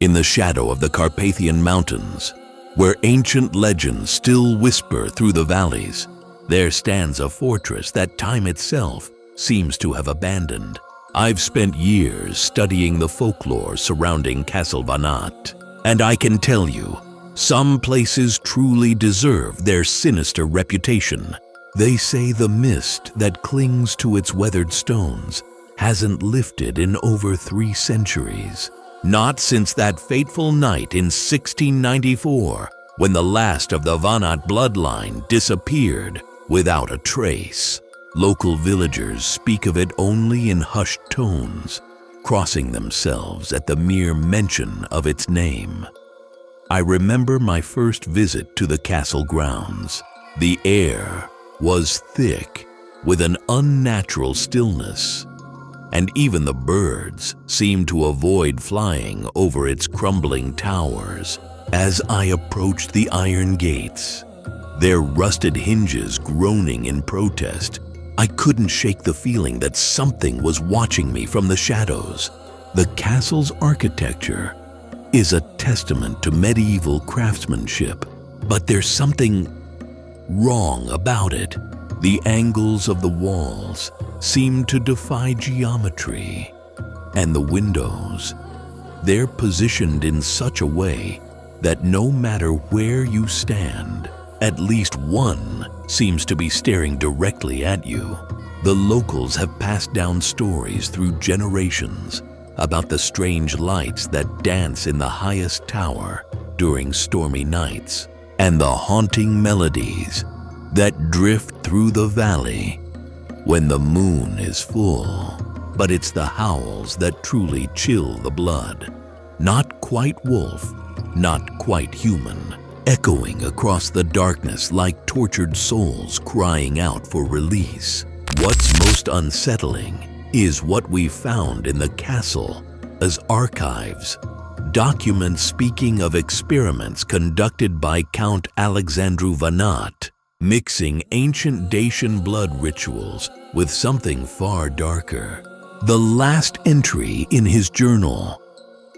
in the shadow of the Carpathian Mountains, where ancient legends still whisper through the valleys, there stands a fortress that time itself seems to have abandoned. I've spent years studying the folklore surrounding Castle Vanat, and I can tell you, some places truly deserve their sinister reputation. They say the mist that clings to its weathered stones hasn't lifted in over 3 centuries. Not since that fateful night in 1694, when the last of the Vanat bloodline disappeared without a trace. Local villagers speak of it only in hushed tones, crossing themselves at the mere mention of its name. I remember my first visit to the castle grounds. The air was thick with an unnatural stillness, and even the birds seemed to avoid flying over its crumbling towers. As I approached the iron gates, their rusted hinges groaning in protest, I couldn't shake the feeling that something was watching me from the shadows. The castle's architecture is a testament to medieval craftsmanship, but there's something wrong about it. The angles of the walls seem to defy geometry, and the windows, they're positioned in such a way that no matter where you stand, at least one seems to be staring directly at you. The locals have passed down stories through generations about the strange lights that dance in the highest tower during stormy nights, and the haunting melodies that drift through the valley when the moon is full. But it's the howls that truly chill the blood. Not quite wolf, not quite human, echoing across the darkness like tortured souls crying out for release. What's most unsettling is what we found in the castle as archives, documents speaking of experiments conducted by Count Alexandru Vanat, mixing ancient Dacian blood rituals with something far darker. The last entry in his journal,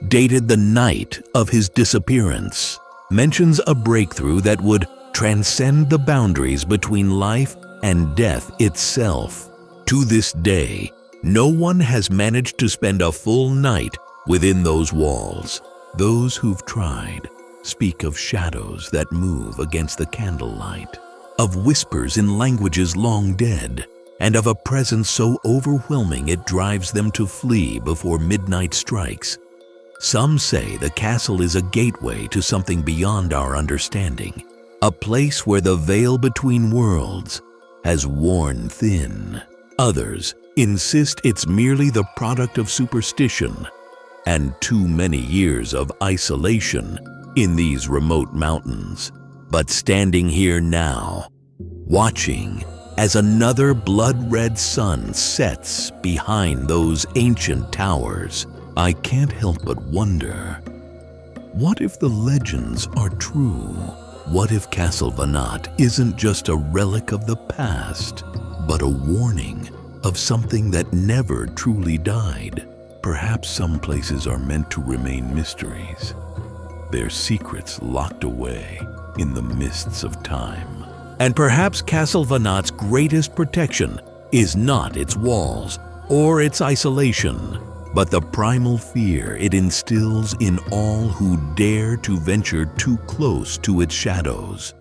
dated the night of his disappearance, mentions a breakthrough that would transcend the boundaries between life and death itself. To this day, no one has managed to spend a full night within those walls. Those who've tried speak of shadows that move against the candlelight, of whispers in languages long dead, and of a presence so overwhelming it drives them to flee before midnight strikes. Some say the castle is a gateway to something beyond our understanding, a place where the veil between worlds has worn thin. Others insist it's merely the product of superstition and too many years of isolation in these remote mountains. But standing here now, watching as another blood-red sun sets behind those ancient towers, I can't help but wonder, what if the legends are true? What if Castle Vanat isn't just a relic of the past, but a warning of something that never truly died? Perhaps some places are meant to remain mysteries, their secrets locked away in the mists of time. And perhaps Castle Vanat's greatest protection is not its walls or its isolation, but the primal fear it instills in all who dare to venture too close to its shadows.